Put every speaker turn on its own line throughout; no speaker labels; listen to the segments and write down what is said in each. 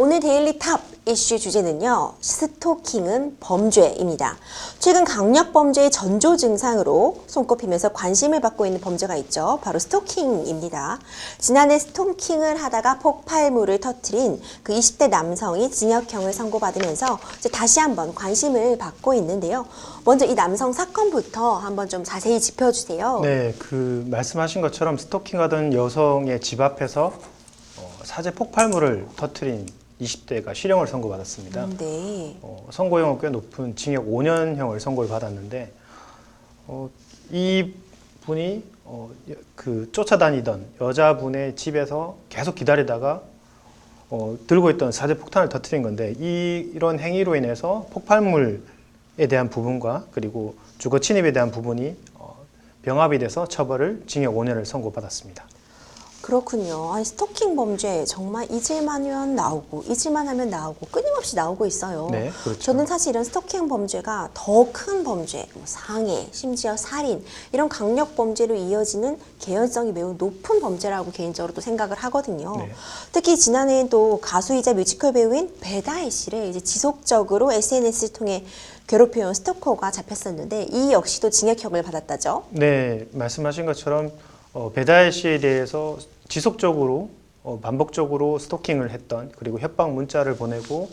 오늘 데일리 탑 이슈 주제는요, 스토킹은 범죄입니다. 최근 강력범죄의 전조 증상으로 손꼽히면서 관심을 받고 있는 범죄가 있죠. 바로 스토킹입니다. 지난해 스토킹을 하다가 폭발물을 터뜨린 그 20대 남성이 징역형을 선고받으면서 이제 다시 한번 관심을 받고 있는데요. 먼저 이 남성 사건부터 한번 좀 자세히 짚어주세요.
네, 말씀하신 것처럼 스토킹하던 여성의 집 앞에서 사제 폭발물을 터뜨린 20대가 실형을 선고받았습니다.
네.
선고형은 꽤 높은 징역 5년형을 선고를 받았는데 이 분이 쫓아다니던 여자분의 집에서 계속 기다리다가 들고 있던 사제 폭탄을 터뜨린 건데 이런 행위로 인해서 폭발물에 대한 부분과 그리고 주거 침입에 대한 부분이 병합이 돼서 처벌을 징역 5년을 선고받았습니다.
그렇군요. 아니, 스토킹 범죄 정말 잊을만 하면 나오고 잊을만 하면 나오고 끊임없이 나오고 있어요.
네, 그렇죠.
저는 사실 이런 스토킹 범죄가 더 큰 범죄, 상해, 심지어 살인 이런 강력 범죄로 이어지는 개연성이 매우 높은 범죄라고 개인적으로 또 생각을 하거든요.
네.
특히 지난해에도 가수이자 뮤지컬 배우인 배다혜 씨를 이제 지속적으로 SNS를 통해 괴롭혀온 스토커가 잡혔었는데 이 역시도 징역형을 받았다죠.
네, 말씀하신 것처럼 배다혜 씨에 대해서 지속적으로 반복적으로 스토킹을 했던 그리고 협박 문자를 보내고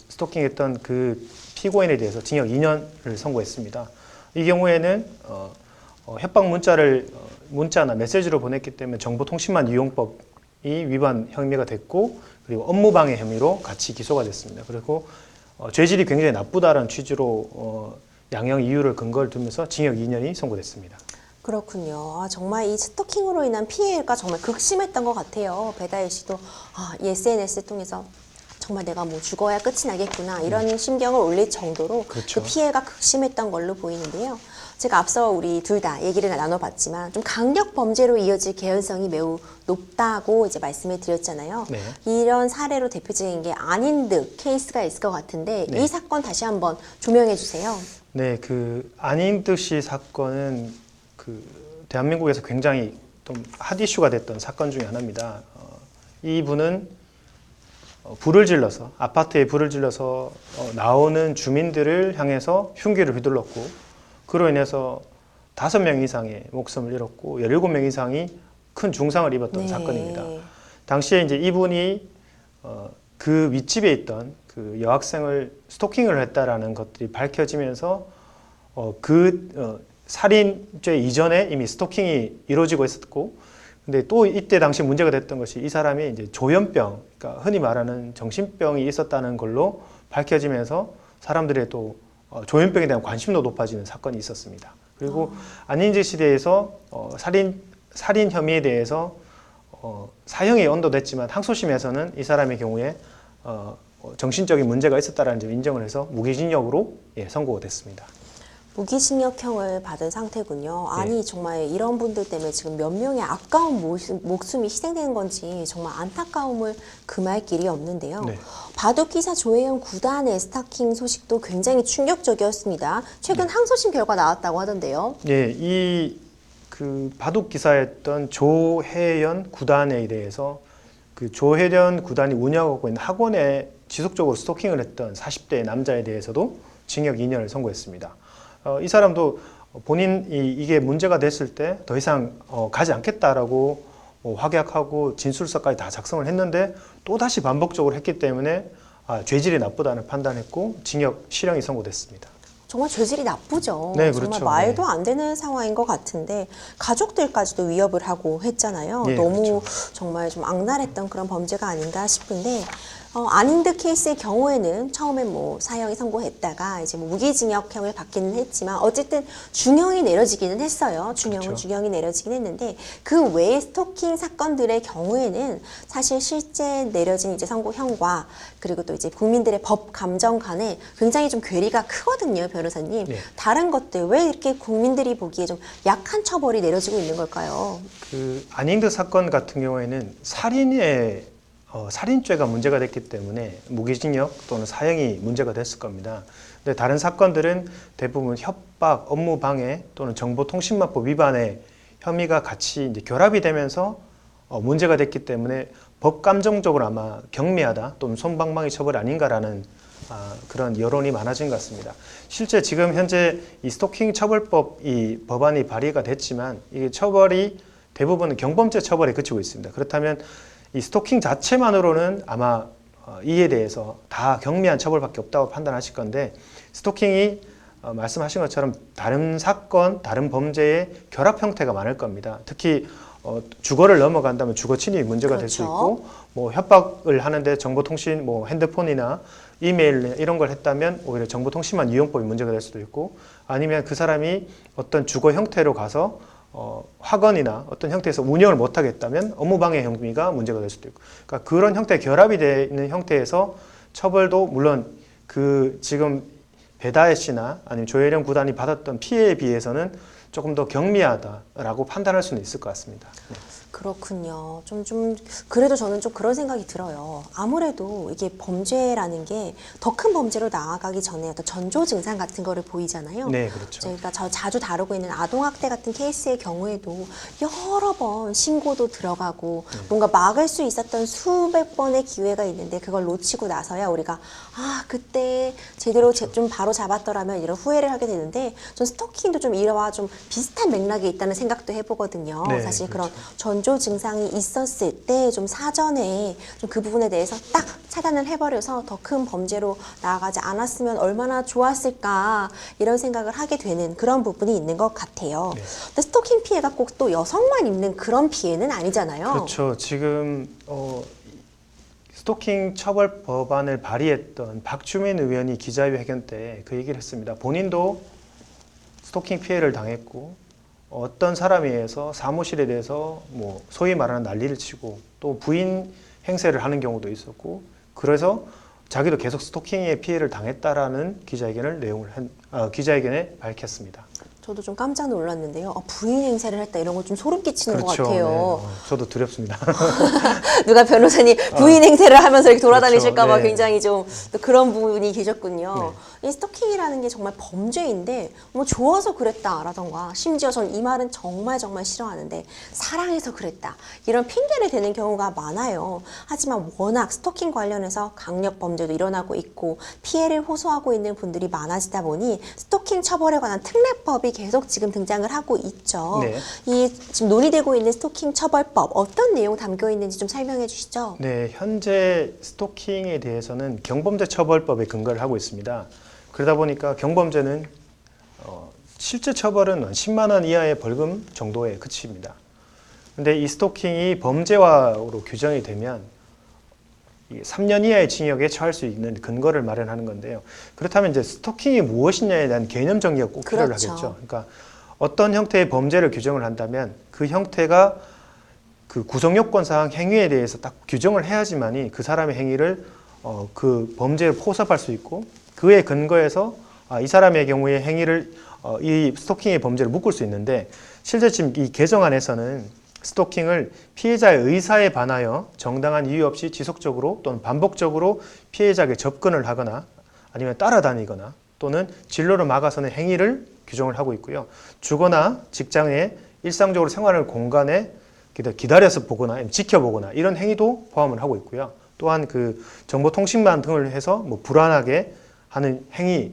스토킹했던 그 피고인에 대해서 징역 2년을 선고했습니다. 이 경우에는 협박 문자나 메시지로 보냈기 때문에 정보통신망 이용법이 위반 혐의가 됐고 그리고 업무방해 혐의로 같이 기소가 됐습니다. 그리고 죄질이 굉장히 나쁘다는 취지로 양형 이유를 근거를 두면서 징역 2년이 선고됐습니다.
그렇군요. 정말 이 스토킹으로 인한 피해가 정말 극심했던 것 같아요. 배다혜 씨도 이 SNS를 통해서 정말 내가 뭐 죽어야 끝이 나겠구나 이런 심경을 올릴 정도로
그렇죠.
그 피해가 극심했던 걸로 보이는데요. 제가 앞서 우리 둘 다 얘기를 나눠봤지만 좀 강력 범죄로 이어질 개연성이 매우 높다고 이제 말씀을 드렸잖아요.
네.
이런 사례로 대표적인 게 안인득 케이스가 있을 것 같은데
네.
이 사건 다시 한번 조명해 주세요.
네, 안인득 씨 사건은 대한민국에서 굉장히 좀 핫 이슈가 됐던 사건 중에 하나입니다. 이분은 불을 질러서 아파트에 불을 질러서 나오는 주민들을 향해서 흉기를 휘둘렀고 그로 인해서 5명 이상의 목숨을 잃었고 17명 이상이 큰 중상을 입었던
네.
사건입니다. 당시에 이제 이분이 그 윗집에 있던 그 여학생을 스토킹을 했다라는 것들이 밝혀지면서 살인죄 이전에 이미 스토킹이 이루어지고 있었고, 근데 또 이때 당시 문제가 됐던 것이 이 사람이 이제 조현병, 그러니까 흔히 말하는 정신병이 있었다는 걸로 밝혀지면서 사람들의 또 조현병에 대한 관심도 높아지는 사건이 있었습니다. 그리고 안인지 시대에서 살인 혐의에 대해서 사형이 언도됐지만 항소심에서는 이 사람의 경우에 정신적인 문제가 있었다는 점 인정을 해서 무기징역으로 선고됐습니다.
무기징역형을 받은 상태군요. 아니
네.
정말 이런 분들 때문에 지금 몇 명의 아까운 목숨이 희생되는 건지 정말 안타까움을 금할 길이 없는데요.
네.
바둑기사 조혜연 9단의 스토킹 소식도 굉장히 충격적이었습니다. 최근
네.
항소심 결과 나왔다고 하던데요.
예, 바둑 기사였던 조혜연 9단에 대해서 그 조혜연 9단이 운영하고 있는 학원에 지속적으로 스토킹을 했던 40대 남자에 대해서도 징역 2년을 선고했습니다. 이 사람도 본인이 이게 문제가 됐을 때 더 이상 가지 않겠다라고 확약하고 진술서까지 다 작성을 했는데 또다시 반복적으로 했기 때문에 죄질이 나쁘다는 판단했고 징역 실형이 선고됐습니다.
정말 죄질이 나쁘죠.
네,
정말
그렇죠.
말도
네.
안 되는 상황인 것 같은데 가족들까지도 위협을 하고 했잖아요.
예,
너무
그렇죠.
정말 좀 악랄했던 그런 범죄가 아닌가 싶은데 안인득 케이스의 경우에는 처음에 뭐 사형이 선고했다가 이제 뭐 무기징역형을 받기는 했지만 어쨌든 중형이 내려지기는 했어요. 중형은
그렇죠.
중형이 내려지긴 했는데 그 외의 스토킹 사건들의 경우에는 사실 실제 내려진 이제 선고형과 그리고 또 이제 국민들의 법 감정 간에 굉장히 좀 괴리가 크거든요, 변호사님.
네.
다른 것들 왜 이렇게 국민들이 보기에 좀 약한 처벌이 내려지고 있는 걸까요?
안인득 사건 같은 경우에는 살인죄가 문제가 됐기 때문에 무기징역 또는 사형이 문제가 됐을 겁니다. 근데 다른 사건들은 대부분 협박, 업무방해 또는 정보통신망법 위반의 혐의가 같이 이제 결합이 되면서 문제가 됐기 때문에 법 감정적으로 아마 경미하다 또는 솜방망이 처벌 아닌가라는 그런 여론이 많아진 것 같습니다. 실제 지금 현재 이 스토킹 처벌법 이 법안이 발의가 됐지만 이게 처벌이 대부분 경범죄 처벌에 그치고 있습니다. 그렇다면 이 스토킹 자체만으로는 아마 이에 대해서 다 경미한 처벌밖에 없다고 판단하실 건데 스토킹이 말씀하신 것처럼 다른 사건, 다른 범죄의 결합 형태가 많을 겁니다. 특히 주거를 넘어간다면 주거 침입이 문제가 될 수
그렇죠.
있고 뭐 협박을 하는데 정보통신, 뭐 핸드폰이나 이메일 이런 걸 했다면 오히려 정보통신망 이용법이 문제가 될 수도 있고 아니면 그 사람이 어떤 주거 형태로 가서 학원이나 어떤 형태에서 운영을 못하겠다면 업무방해 혐의가 문제가 될 수도 있고 그러니까 그런 형태의 결합이 되어 있는 형태에서 처벌도 물론 그 지금 배다혜 씨나 아니면 조혜련 구단이 받았던 피해에 비해서는 조금 더 경미하다라고 판단할 수는 있을 것 같습니다. 네.
그렇군요. 그래도 저는 좀 그런 생각이 들어요. 아무래도 이게 범죄라는 게 더 큰 범죄로 나아가기 전에 어떤 전조 증상 같은 거를 보이잖아요.
네, 그렇죠.
저희가 자주 다루고 있는 아동학대 같은 케이스의 경우에도 여러 번 신고도 들어가고 뭔가 막을 수 있었던 수백 번의 기회가 있는데 그걸 놓치고 나서야 우리가 그때 제대로 좀 바로 잡았더라면 이런 후회를 하게 되는데 전 스토킹도 좀 이와 좀 비슷한 맥락이 있다는 생각도 해보거든요.
네,
사실
그렇죠.
그런 전조 증상이 있었을 때 좀 사전에 좀 그 부분에 대해서 딱 차단을 해버려서 더 큰 범죄로 나아가지 않았으면 얼마나 좋았을까 이런 생각을 하게 되는 그런 부분이 있는 것 같아요.
네.
근데 스토킹 피해가 꼭 또 여성만 입는 그런 피해는 아니잖아요.
그렇죠. 지금 스토킹 처벌 법안을 발의했던 박주민 의원이 기자회견 때 그 얘기를 했습니다. 본인도 스토킹 피해를 당했고 어떤 사람에 의해서 사무실에 대해서 뭐 소위 말하는 난리를 치고 또 부인 행세를 하는 경우도 있었고 그래서 자기도 계속 스토킹의 피해를 당했다라는 기자회견에 밝혔습니다.
저도 좀 깜짝 놀랐는데요. 부인 행세를 했다 이런 거 좀 소름 끼치는
그렇죠.
것 같아요.
네. 저도 두렵습니다.
누가 변호사님 부인 행세를 하면서 이렇게 돌아다니실까 봐
그렇죠. 네.
굉장히 좀 또 그런 부분이 계셨군요.
네.
이 스토킹이라는 게 정말 범죄인데 뭐 좋아서 그랬다라던가 심지어 전 이 말은 정말 싫어하는데 사랑해서 그랬다 이런 핑계를 대는 경우가 많아요. 하지만 워낙 스토킹 관련해서 강력 범죄도 일어나고 있고 피해를 호소하고 있는 분들이 많아지다 보니 스토킹 처벌에 관한 특례법이 계속 지금 등장을 하고 있죠.
네.
이 지금 논의되고 있는 스토킹 처벌법 어떤 내용 담겨 있는지 좀 설명해 주시죠.
네, 현재 스토킹에 대해서는 경범죄 처벌법에 근거를 하고 있습니다. 그러다 보니까 경범죄는 실제 처벌은 10만 원 이하의 벌금 정도에 그칩니다. 근데 이 스토킹이 범죄화로 규정이 되면 3년 이하의 징역에 처할 수 있는 근거를 마련하는 건데요. 그렇다면 이제 스토킹이 무엇이냐에 대한 개념 정리가 꼭 필요를
그렇죠.
하겠죠. 그러니까 어떤 형태의 범죄를 규정을 한다면 그 형태가 그 구성요건상 행위에 대해서 딱 규정을 해야지만이 그 사람의 행위를 그 범죄를 포섭할 수 있고 그에 근거해서 이 사람의 경우에 행위를 이 스토킹의 범죄를 묶을 수 있는데 실제 지금 이 개정안에서는 스토킹을 피해자의 의사에 반하여 정당한 이유 없이 지속적으로 또는 반복적으로 피해자에게 접근을 하거나 아니면 따라다니거나 또는 진로를 막아서는 행위를 규정을 하고 있고요. 주거나 직장에 일상적으로 생활하는 공간에 기다려서 보거나 지켜보거나 이런 행위도 포함을 하고 있고요. 또한 그 정보통신망 등을 해서 뭐 불안하게 하는 행위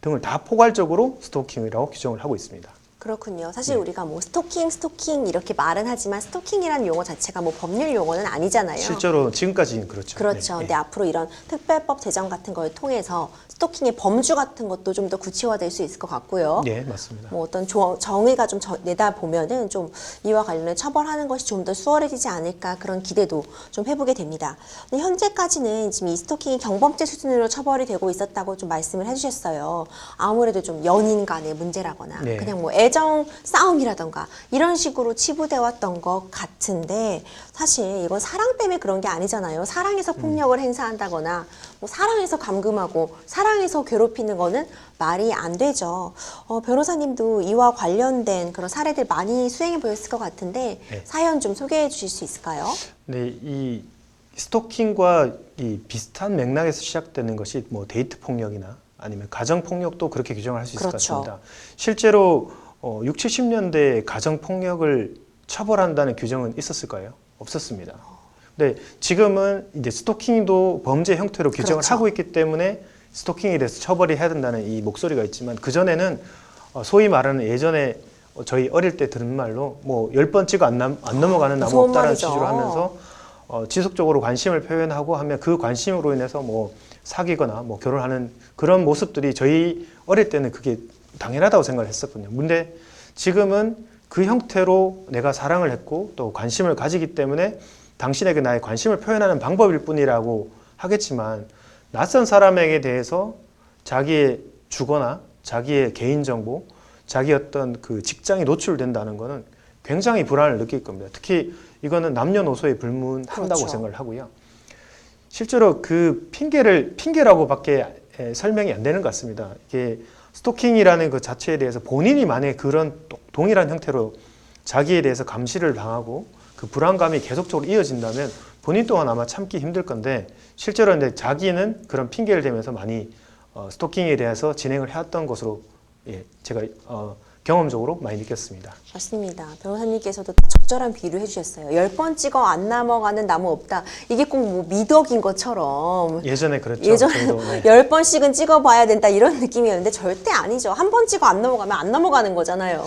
등을 다 포괄적으로 스토킹이라고 규정을 하고 있습니다.
그렇군요. 사실 우리가 뭐 스토킹 이렇게 말은 하지만 스토킹이라는 용어 자체가 뭐 법률 용어는 아니잖아요.
실제로 지금까지는 그렇죠.
그렇죠.
네.
근데 앞으로 이런 특별법 제정 같은 걸 통해서 스토킹의 범주 같은 것도 좀 더 구체화될 수 있을 것 같고요.
네, 맞습니다.
뭐 어떤 정의가 좀 내다 보면은 좀 이와 관련해 처벌하는 것이 좀 더 수월해지지 않을까 그런 기대도 좀 해보게 됩니다. 근데 현재까지는 지금 이 스토킹이 경범죄 수준으로 처벌이 되고 있었다고 좀 말씀을 해주셨어요. 아무래도 좀 연인 간의 문제라거나
네.
그냥 뭐 애정 싸움이라던가 이런 식으로 치부돼 왔던 것 같은데 사실 이건 사랑 때문에 그런 게 아니잖아요. 사랑해서 폭력을 행사한다거나 뭐 사랑해서 감금하고 사랑해서 괴롭히는 거는 말이 안 되죠. 변호사님도 이와 관련된 그런 사례들 많이 수행해 보셨을 것 같은데
네.
사연 좀 소개해 주실 수 있을까요?
네, 이 스토킹과 이 비슷한 맥락에서 시작되는 것이 뭐 데이트 폭력이나 아니면 가정 폭력도 그렇게 규정을 할 수 있을
그렇죠.
것 같습니다. 실제로 6, 70년대에 가정 폭력을 처벌한다는 규정은 있었을까요? 없었습니다. 네, 지금은 이제 스토킹도 범죄 형태로 규정을
그렇죠.
하고 있기 때문에 스토킹에 대해서 처벌이 해야 된다는 이 목소리가 있지만 그전에는 소위 말하는 예전에 저희 어릴 때 들은 말로 뭐 10번 찍어 안 넘어가는 나무
무서운
없다라는
말이죠.
취지로 하면서 지속적으로 관심을 표현하고 하면 그 관심으로 인해서 뭐 사귀거나 뭐 결혼하는 그런 모습들이 저희 어릴 때는 그게 당연하다고 생각을 했었거든요. 근데 지금은 그 형태로 내가 사랑을 했고 또 관심을 가지기 때문에 당신에게 나의 관심을 표현하는 방법일 뿐이라고 하겠지만 낯선 사람에게 대해서 자기의 주거나 자기의 개인정보, 자기 어떤 그 직장이 노출된다는 것은 굉장히 불안을 느낄 겁니다. 특히 이거는 남녀노소에 불문한다고
그렇죠.
생각을 하고요. 실제로 그 핑계라고밖에 설명이 안 되는 것 같습니다. 이게 스토킹이라는 그 자체에 대해서 본인이 만약에 그런 동일한 형태로 자기에 대해서 감시를 당하고 그 불안감이 계속적으로 이어진다면 본인 또한 아마 참기 힘들 건데 실제로 이제 자기는 그런 핑계를 대면서 많이 스토킹에 대해서 진행을 해왔던 것으로 제가 경험적으로 많이 느꼈습니다.
맞습니다. 변호사님께서도 딱 적절한 비유를 해주셨어요. 10번 찍어 안 넘어가는 나무 없다. 이게 꼭 뭐 미덕인 것처럼
예전에 그랬죠.
예전에
저희도, 네.
10번씩은 찍어봐야 된다 이런 느낌이었는데 절대 아니죠. 한 번 찍어 안 넘어가면 안 넘어가는 거잖아요.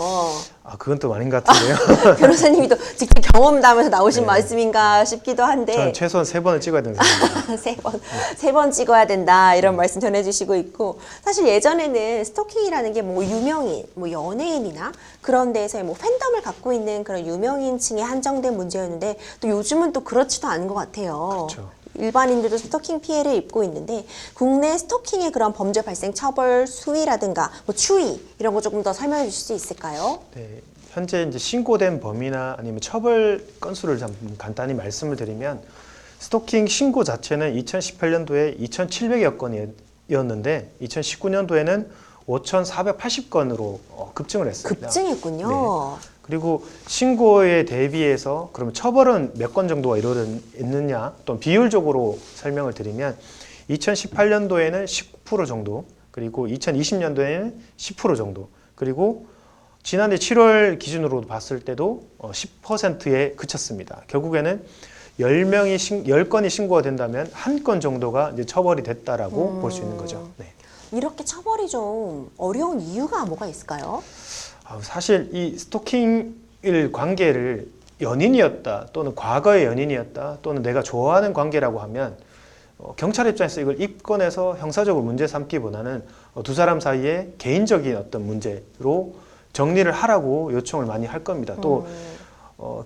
아 그건 또 아닌 것 같은데요.
변호사님이 또 직접 경험담에서 나오신
네.
말씀인가 싶기도 한데
저는 최소한 3번을 찍어야 되는 생각입니다.
세 번 찍어야 된다 이런 말씀 전해주시고 있고 사실 예전에는 스토킹이라는 게 뭐 유명인, 뭐 연예인이나 그런 데에서 뭐 팬덤을 갖고 있는 그런 유명인층에 한정된 문제였는데 또 요즘은 또 그렇지도 않은 것 같아요.
그렇죠.
일반인들도 스토킹 피해를 입고 있는데 국내 스토킹의 그런 범죄 발생 처벌 수위라든가 뭐 추이 이런 거 조금 더 설명해 주실 수 있을까요?
네, 현재 이제 신고된 범위나 아니면 처벌 건수를 좀 간단히 말씀을 드리면 스토킹 신고 자체는 2018년도에 2,700여 건이었는데 2019년도에는 5,480건으로 급증을 했습니다.
급증했군요.
네. 그리고 신고에 대비해서 그러면 처벌은 몇 건 정도가 이루어졌느냐 또는 비율적으로 설명을 드리면 2018년도에는 19% 정도 그리고 2020년도에는 10% 정도 그리고 지난해 7월 기준으로 봤을 때도 10%에 그쳤습니다. 결국에는 10건이 신고가 된다면 한 건 정도가 이제 처벌이 됐다라고 볼 수 있는 거죠. 네.
이렇게 처벌이 좀 어려운 이유가 뭐가 있을까요?
사실 이 스토킹을 관계를 연인이었다 또는 과거의 연인이었다 또는 내가 좋아하는 관계라고 하면 경찰 입장에서 이걸 입건해서 형사적으로 문제 삼기보다는 두 사람 사이에 개인적인 어떤 문제로 정리를 하라고 요청을 많이 할 겁니다. 또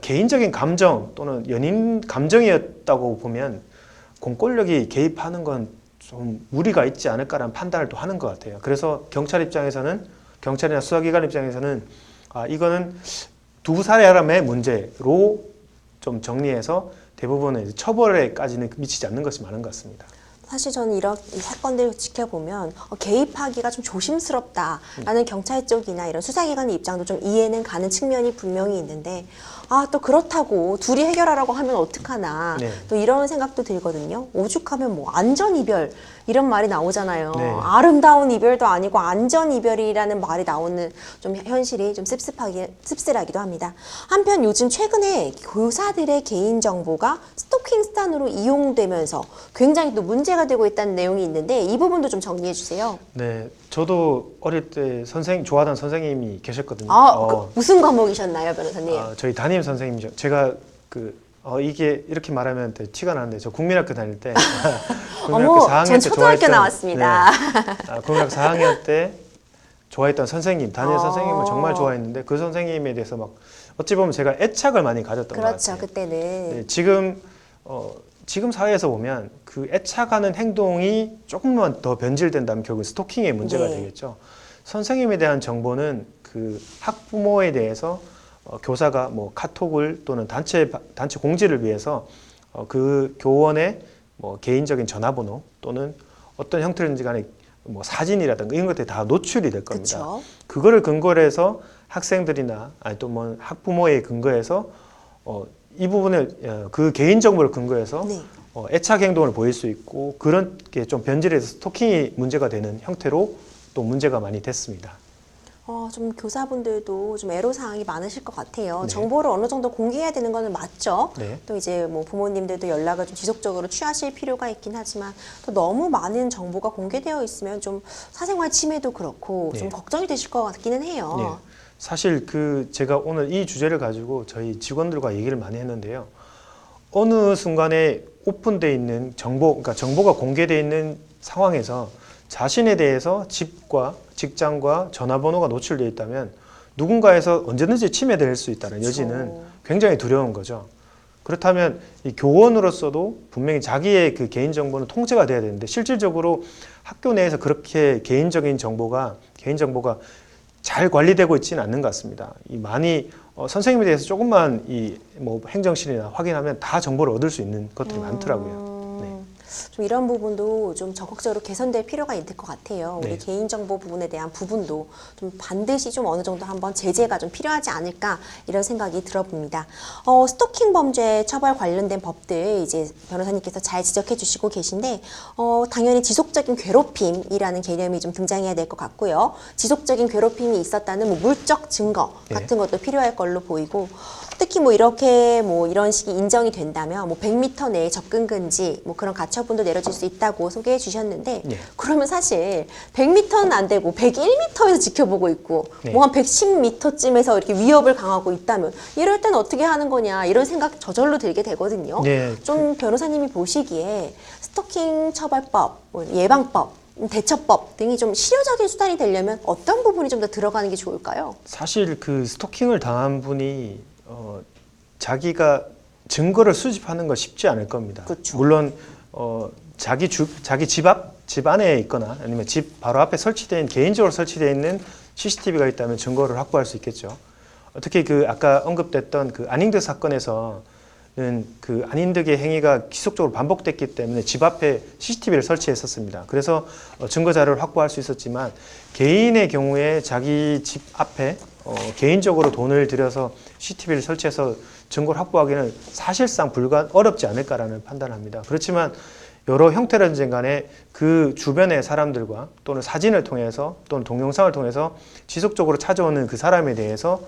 개인적인 감정 또는 연인 감정이었다고 보면 공권력이 개입하는 건 좀 무리가 있지 않을까라는 판단을 또 하는 것 같아요. 그래서 경찰이나 수사기관 입장에서는 이거는 두 사람의 문제로 좀 정리해서 대부분은 처벌에까지는 미치지 않는 것이 많은 것 같습니다.
사실 저는 이런 이 사건들을 지켜보면 개입하기가 좀 조심스럽다라는 경찰 쪽이나 이런 수사기관의 입장도 좀 이해는 가는 측면이 분명히 있는데 또 그렇다고 둘이 해결하라고 하면 어떡하나
네.
또 이런 생각도 들거든요. 오죽하면 뭐 안전이별 이런 말이 나오잖아요.
네.
아름다운 이별도 아니고 안전이별이라는 말이 나오는 좀 현실이 좀 씁쓸하기도 합니다. 한편 요즘 최근에 교사들의 개인정보가 스토킹 수단으로 이용되면서 굉장히 또 문제가 되고 있다는 내용이 있는데 이 부분도 좀 정리해 주세요.
네, 저도 어릴 때 좋아하던 선생님이 계셨거든요.
무슨 과목이셨나요, 변호사님?
저희 담임 선생님이죠. 제가 이게 이렇게 말하면 티가 나는데 저 국민학교 다닐 때 국민학교 4학년
전
때
초등학교 나왔습니다.
네, 국민학교 4학년 때 좋아했던 선생님, 담임 선생님을 정말 좋아했는데 그 선생님에 대해서 막 어찌 보면 제가 애착을 많이 가졌던 것
그렇죠,
같아요.
그때는.
네, 지금 사회에서 보면 그 애착하는 행동이 조금만 더 변질된다면 결국 스토킹의 문제가
네.
되겠죠. 선생님에 대한 정보는 그 학부모에 대해서 교사가 뭐 카톡을 또는 단체 공지를 위해서 그 교원의 뭐 개인적인 전화번호 또는 어떤 형태든지 간에 뭐 사진이라든가 이런 것들이 다 노출이 될 겁니다.
그쵸.
그거를 근거로 해서 학생들이나 아니 또 뭐 학부모에 근거해서 이 부분을 그 개인 정보를 근거해서
네.
애착 행동을 보일 수 있고 그런 게 좀 변질해서 스토킹이 문제가 되는 형태로 또 문제가 많이 됐습니다.
좀 교사분들도 좀 애로사항이 많으실 것 같아요.
네.
정보를 어느 정도 공개해야 되는 거는 맞죠.
네.
또 이제 뭐 부모님들도 연락을 좀 지속적으로 취하실 필요가 있긴 하지만 또 너무 많은 정보가 공개되어 있으면 좀 사생활 침해도 그렇고
네.
좀 걱정이 되실 것 같기는 해요.
네. 사실 제가 오늘 이 주제를 가지고 저희 직원들과 얘기를 많이 했는데요. 어느 순간에 오픈되어 있는 그러니까 정보가 공개되어 있는 상황에서 자신에 대해서 집과 직장과 전화번호가 노출되어 있다면 누군가에서 언제든지 침해될 수 있다는
그렇죠.
여지는 굉장히 두려운 거죠. 그렇다면 이 교원으로서도 분명히 자기의 그 개인정보는 통제가 돼야 되는데 실질적으로 학교 내에서 그렇게 개인적인 정보가 잘 관리되고 있지는 않는 것 같습니다. 이 많이 선생님에 대해서 조금만 이 뭐 행정실이나 확인하면 다 정보를 얻을 수 있는 것들이 많더라고요. 네.
좀 이런 부분도 좀 적극적으로 개선될 필요가 있을 것 같아요. 우리
네.
개인정보 부분에 대한 부분도 좀 반드시 좀 어느 정도 한번 제재가 좀 필요하지 않을까 이런 생각이 들어봅니다. 스토킹 범죄 처벌 관련된 법들 이제 변호사님께서 잘 지적해 주시고 계신데 당연히 지속적인 괴롭힘이라는 개념이 좀 등장해야 될 것 같고요. 지속적인 괴롭힘이 있었다는 뭐 물적 증거
네.
같은 것도 필요할 걸로 보이고 특히 뭐 이렇게 뭐 이런 식이 인정이 된다면 뭐 100m 내에 접근 금지 뭐 그런 가처분도 내려질 수 있다고 소개해 주셨는데
네.
그러면 사실 100m는 안 되고 101m에서 지켜보고 있고
네.
뭐 한 110m쯤에서 이렇게 위협을 가하고 있다면 이럴 땐 어떻게 하는 거냐 이런 생각 저절로 들게 되거든요.
네.
좀 변호사님이 보시기에 스토킹 처벌법, 뭐 예방법, 대처법 등이 좀 실효적인 수단이 되려면 어떤 부분이 좀 더 들어가는 게 좋을까요?
사실 그 스토킹을 당한 분이 자기가 증거를 수집하는 건 쉽지 않을 겁니다.
그렇죠.
물론 자기 집 안에 있거나 아니면 집 바로 앞에 개인적으로 설치되어 있는 CCTV가 있다면 증거를 확보할 수 있겠죠. 특히 그 아까 언급됐던 그 안인득 사건에서는 그 안인득의 행위가 지속적으로 반복됐기 때문에 집 앞에 CCTV를 설치했었습니다. 그래서 증거 자료를 확보할 수 있었지만 개인의 경우에 자기 집 앞에 개인적으로 돈을 들여서 CCTV를 설치해서 증거를 확보하기는 사실상 어렵지 않을까라는 판단을 합니다. 그렇지만 여러 형태라든지 간에 그 주변의 사람들과 또는 사진을 통해서 또는 동영상을 통해서 지속적으로 찾아오는 그 사람에 대해서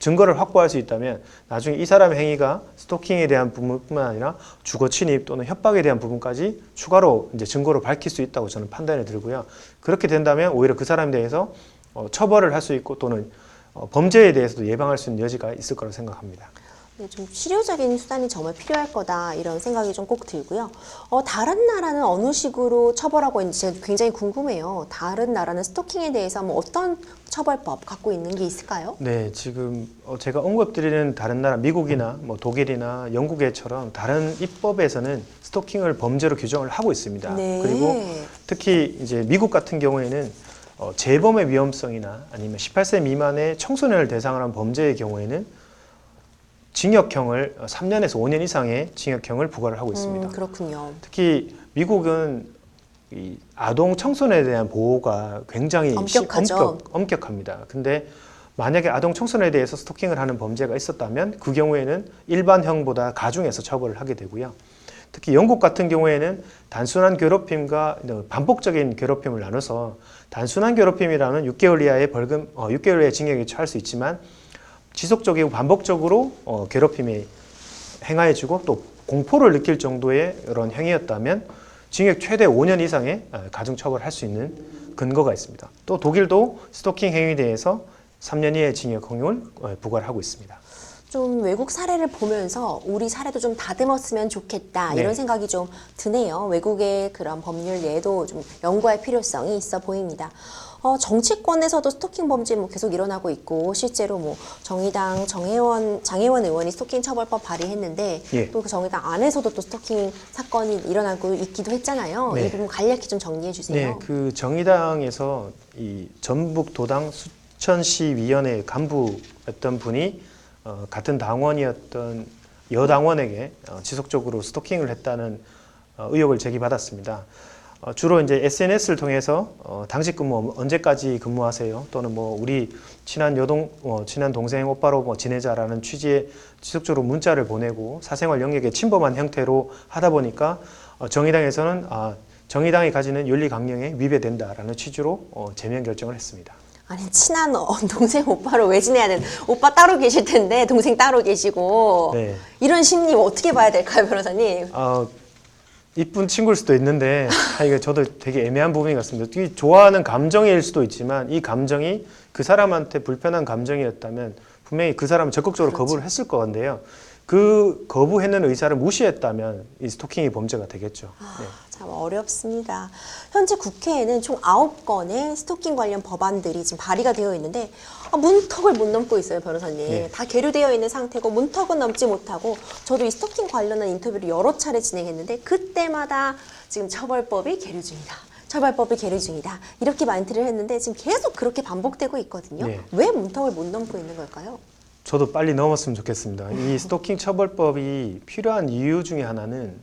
증거를 확보할 수 있다면 나중에 이 사람의 행위가 스토킹에 대한 부분뿐만 아니라 주거 침입 또는 협박에 대한 부분까지 추가로 이제 증거로 밝힐 수 있다고 저는 판단이 들고요. 그렇게 된다면 오히려 그 사람에 대해서 처벌을 할 수 있고 또는 범죄에 대해서도 예방할 수 있는 여지가 있을 거라고 생각합니다.
네, 좀 실효적인 수단이 정말 필요할 거다 이런 생각이 좀 꼭 들고요. 다른 나라는 어느 식으로 처벌하고 있는지 제가 굉장히 궁금해요. 다른 나라는 스토킹에 대해서 뭐 어떤 처벌법 갖고 있는 게 있을까요?
네, 지금 제가 언급드리는 다른 나라, 미국이나 뭐 독일이나 영국에처럼 다른 입법에서는 스토킹을 범죄로 규정을 하고 있습니다.
네.
그리고 특히 이제 미국 같은 경우에는 재범의 위험성이나 아니면 18세 미만의 청소년을 대상으로 한 범죄의 경우에는 징역형을 3년에서 5년 이상의 징역형을 부과를 하고 있습니다.
그렇군요.
특히 미국은 이 아동 청소년에 대한 보호가 굉장히
엄격하죠.
엄격합니다. 근데 만약에 아동 청소년에 대해서 스토킹을 하는 범죄가 있었다면 그 경우에는 일반형보다 가중해서 처벌을 하게 되고요. 특히 영국 같은 경우에는 단순한 괴롭힘과 반복적인 괴롭힘을 나눠서 단순한 괴롭힘이라는 6개월 이하의 벌금, 6개월 이하의 징역에 처할 수 있지만 지속적이고 반복적으로 괴롭힘에 행하여지고 또 공포를 느낄 정도의 이런 행위였다면 징역 최대 5년 이상의 가중처벌을 할 수 있는 근거가 있습니다. 또 독일도 스토킹 행위에 대해서 3년 이하의 징역형을 부과를 하고 있습니다.
좀 외국 사례를 보면서 우리 사례도 좀 다듬었으면 좋겠다 이런
네.
생각이 좀 드네요. 외국의 그런 법률 예도 좀 연구할 필요성이 있어 보입니다. 정치권에서도 스토킹 범죄 뭐 계속 일어나고 있고 실제로 뭐 정의당 장혜원 의원이 스토킹 처벌법 발의했는데
예.
또 그 정의당 안에서도 또 스토킹 사건이 일어나고 있기도 했잖아요.
네.
이 부분 간략히 좀 정리해 주세요.
네, 그 정의당에서 이 전북 도당 수천시위원회 간부였던 분이 같은 당원이었던 여당원에게 지속적으로 스토킹을 했다는 의혹을 제기받았습니다. 주로 이제 SNS를 통해서 당직 근무 언제까지 근무하세요? 또는 뭐 우리 친한 동생 오빠로 뭐 지내자라는 취지의 지속적으로 문자를 보내고 사생활 영역에 침범한 형태로 하다 보니까 정의당에서는 정의당이 가지는 윤리 강령에 위배된다라는 취지로 제명 결정을 했습니다.
아니 친한 동생 오빠를 왜 지내야 되는? 오빠 따로 계실 텐데 동생 따로 계시고
네.
이런 심리 어떻게 봐야 될까요, 변호사님?
이쁜 친구일 수도 있는데 이게 저도 되게 애매한 부분이 같습니다. 이 좋아하는 감정일 수도 있지만 이 감정이 그 사람한테 불편한 감정이었다면 분명히 그 사람은 적극적으로
그렇죠.
거부를 했을 것 같은데요. 그 거부했는 의사를 무시했다면 이 스토킹이 범죄가 되겠죠. 네.
참 어렵습니다. 현재 국회에는 총 9건의 스토킹 관련 법안들이 지금 발의가 되어 있는데 문턱을 못 넘고 있어요, 변호사님.
네.
다 계류되어 있는 상태고 문턱은 넘지 못하고 저도 이 스토킹 관련한 인터뷰를 여러 차례 진행했는데 그때마다 지금 처벌법이 계류 중이다. 처벌법이 계류 중이다. 이렇게 멘트를 했는데 지금 계속 그렇게 반복되고 있거든요.
네.
왜 문턱을 못 넘고 있는 걸까요?
저도 빨리 넘었으면 좋겠습니다. 이 스토킹 처벌법이 필요한 이유 중에 하나는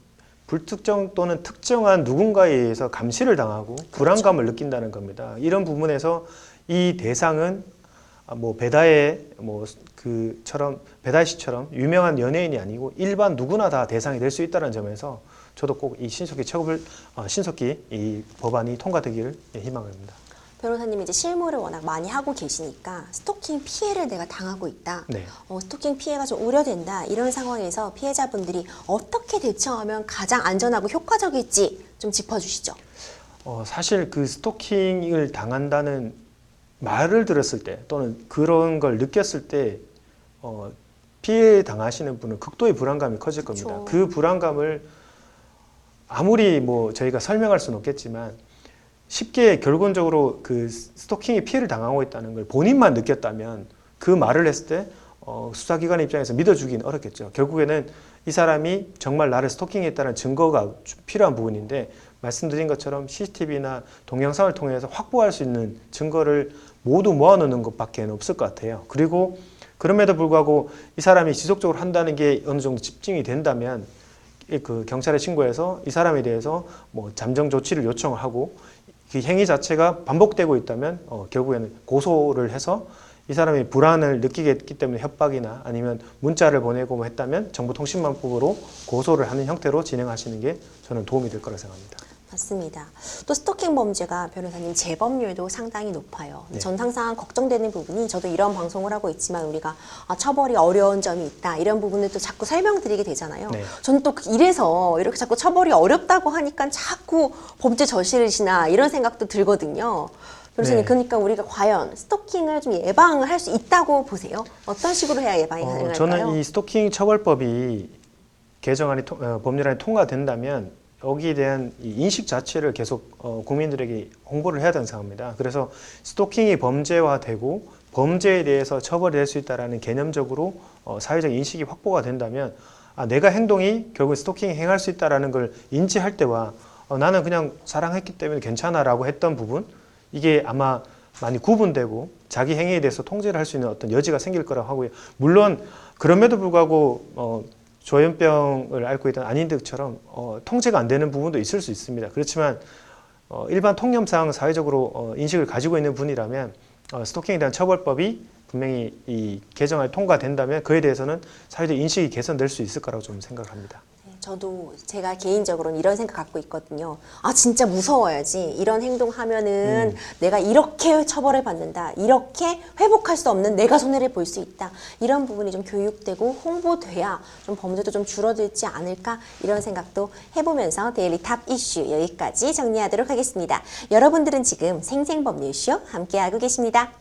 불특정 또는 특정한 누군가에 의해서 감시를 당하고 불안감을 느낀다는 겁니다. 이런 부분에서 이 대상은 뭐 배다혜 그처럼 배다혜 씨처럼 유명한 연예인이 아니고 일반 누구나 다 대상이 될 수 있다는 점에서 저도 꼭 이 신속히 이 법안이 통과되기를 희망합니다.
변호사님이 이제 실무를 워낙 많이 하고 계시니까 스토킹 피해를 내가 당하고 있다.
네.
스토킹 피해가 좀 우려된다. 이런 상황에서 피해자분들이 어떻게 대처하면 가장 안전하고 효과적일지 좀 짚어주시죠.
사실 그 스토킹을 당한다는 말을 들었을 때 또는 그런 걸 느꼈을 때 피해 당하시는 분은 극도의 불안감이 커질 겁니다.
그렇죠.
그 불안감을 아무리 뭐 저희가 설명할 수는 없겠지만 쉽게 결론적으로 그 스토킹에 피해를 당하고 있다는 걸 본인만 느꼈다면 그 말을 했을 때 수사기관 입장에서 믿어주기는 어렵겠죠. 결국에는 이 사람이 정말 나를 스토킹했다는 증거가 필요한 부분인데 말씀드린 것처럼 CCTV나 동영상을 통해서 확보할 수 있는 증거를 모두 모아놓는 것밖에 없을 것 같아요. 그리고 그럼에도 불구하고 이 사람이 지속적으로 한다는 게 어느 정도 집중이 된다면 그 경찰에 신고해서 이 사람에 대해서 뭐 잠정 조치를 요청을 하고 그 행위 자체가 반복되고 있다면 결국에는 고소를 해서 이 사람이 불안을 느끼게 했기 때문에 협박이나 아니면 문자를 보내고 뭐 했다면 정보통신망법으로 고소를 하는 형태로 진행하시는 게 저는 도움이 될 거라 생각합니다.
맞습니다. 또 스토킹 범죄가 변호사님 재범률도 상당히 높아요.
네.
전 항상 걱정되는 부분이 저도 이런 방송을 하고 있지만 우리가 처벌이 어려운 점이 있다. 이런 부분을 또 자꾸 설명드리게 되잖아요.
네.
저는 또 이래서 이렇게 자꾸 처벌이 어렵다고 하니까 자꾸 범죄 저지르시나 이런 생각도 들거든요. 변호사님,
네.
그러니까 우리가 과연 스토킹을 좀 예방을 할 수 있다고 보세요? 어떤 식으로 해야 예방이 가능할까요?
저는 이 스토킹 처벌법이 개정안이 법률안이 통과된다면 여기에 대한 이 인식 자체를 계속 국민들에게 홍보를 해야 된다고 생각합니다. 그래서 스토킹이 범죄화되고 범죄에 대해서 처벌이 될 수 있다는 개념적으로 사회적 인식이 확보가 된다면 내가 행동이 결국 스토킹 행할 수 있다는 걸 인지할 때와 나는 그냥 사랑했기 때문에 괜찮아라고 했던 부분 이게 아마 많이 구분되고 자기 행위에 대해서 통제를 할 수 있는 어떤 여지가 생길 거라고 하고요. 물론 그럼에도 불구하고 조현병을 앓고 있던 안인들처럼 통제가 안 되는 부분도 있을 수 있습니다. 그렇지만 일반 통념상 사회적으로 인식을 가지고 있는 분이라면 스토킹에 대한 처벌법이 분명히 이 개정안이 통과된다면 그에 대해서는 사회적 인식이 개선될 수 있을 거라고 좀 생각합니다.
저도 제가 개인적으로는 이런 생각 갖고 있거든요. 진짜 무서워야지. 이런 행동하면은 내가 이렇게 처벌을 받는다. 이렇게 회복할 수 없는 내가 손해를 볼 수 있다. 이런 부분이 좀 교육되고 홍보돼야 좀 범죄도 좀 줄어들지 않을까 이런 생각도 해보면서 데일리 탑 이슈 여기까지 정리하도록 하겠습니다. 여러분들은 지금 생생법률쇼 함께하고 계십니다.